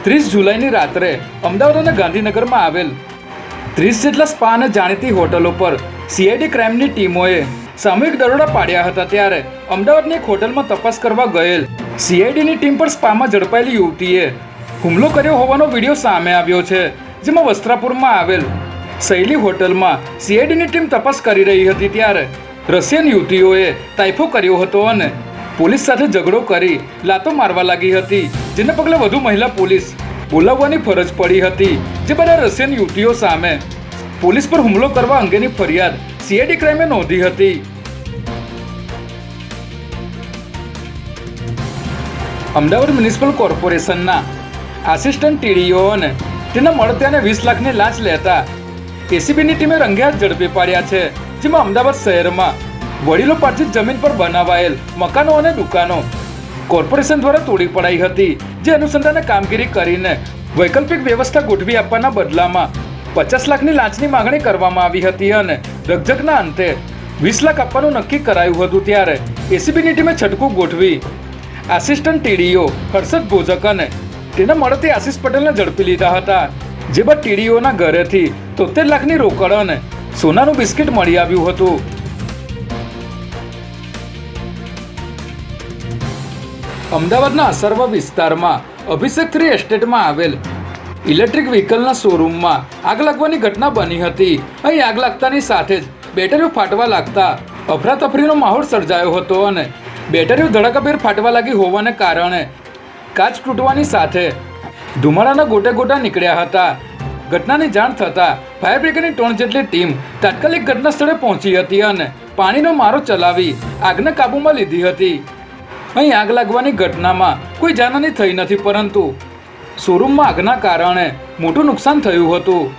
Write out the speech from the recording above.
30 જુલાઈની રાત્રે અમદાવાદ અને ગાંધીનગરમાં આવેલ 30 જેટલા સ્પા અને જાણીતી હોટલો પર સીઆઈડી ક્રાઇમની ટીમોએ સામૂહિક દરોડા પાડ્યા હતા। ત્યારે અમદાવાદની એક હોટલમાં તપાસ કરવા ગયેલ સીઆઈડીની ટીમ પર સ્પામાં ઝડપાયેલી યુવતીએ હુમલો કર્યો હોવાનો વિડીયો સામે આવ્યો છે, જેમાં વસ્ત્રાપુરમાં આવેલ શૈલી હોટલમાં સીઆઈડીની ટીમ તપાસ કરી રહી હતી ત્યારે રશિયન યુવતીઓએ તાઇફો કર્યો હતો અને પોલીસ સાથે ઝઘડો કરી લાતો મારવા લાગી હતી, જેને પગલે વધુ મહિલા પોલીસ બોલાવવાની ફરજ પડી હતી। જે બાદ રશિયન યુવતીઓ સામે પોલીસ પર હુમલો કરવા અંગેની ફરિયાદ સીઆઈડી ક્રાઇમે નોંધી હતી। અમદાવાદ મ્યુનિસિપલ કોર્પોરેશનના આસિસ્ટન્ટ ટીડીઓ અને તેના મળતિયાને 20 લાખની લાંચ લેતા એસીબીની ટીમે રંગે હાથ ઝડપી પાડ્યા છે, જેમાં અમદાવાદ શહેરમાં વડીલો પાર્થિત જમીન પર બનાવાયેલ મકાનો અને દુકાનો કોર્પોરેશન દ્વારા તોડી પડાઈ હતી, જે અનુસંધાને કામગીરી કરીને વૈકલ્પિક વ્યવસ્થા ગોઠવી આપવાના બદલામાં 50 લાખની લાંચની માંગણી કરવામાં આવી હતી અને રકઝકના અંતે 20 લાખ આપવાનું નક્કી કરાયું હતું। ત્યારે એસીબીની ટીમે છટકું ગોઠવી આસિસ્ટન્ટ ટીડીઓ હર્ષદ ભોજક અને તેના મળતી આશિષ પટેલને ઝડપી લીધા હતા, જે બાદ ટીડીઓના ઘરેથી 73 લાખની રોકડ અને સોનાનું બિસ્કિટ મળી આવ્યું હતું। અમદાવાદના અસરવા વિસ્તારમાં અભિષેક 3 એસ્ટેટમાં આવેલ ઇલેક્ટ્રિક વ્હીકલના શોરૂમમાં આગ લાગવાની ઘટના બની હતી। અહીં આગ લાગતાની સાથે જ બેટરીઓ ફાટવા લાગતા અફરાતફરીનો માહોલ સર્જાયો હતો અને બેટરીઓ ધડાકાભેર ફાટવા લાગી હોવાને કારણે કાચ તૂટવાની સાથે ધુમાડાના ગોટે ગોટા નીકળ્યા હતા। ઘટનાની જાણ થતાં ફાયર બ્રિગેડની 3 જેટલી ટીમ તાત્કાલિક ઘટના સ્થળે પહોંચી હતી અને પાણીનો મારો ચલાવી આગને કાબૂમાં લીધી હતી। અહીં આગ લાગવાની ઘટનામાં કોઈ જાનહાની થઈ નથી, પરંતુ શોરૂમમાં આગના કારણે મોટું નુકસાન થયું હતું।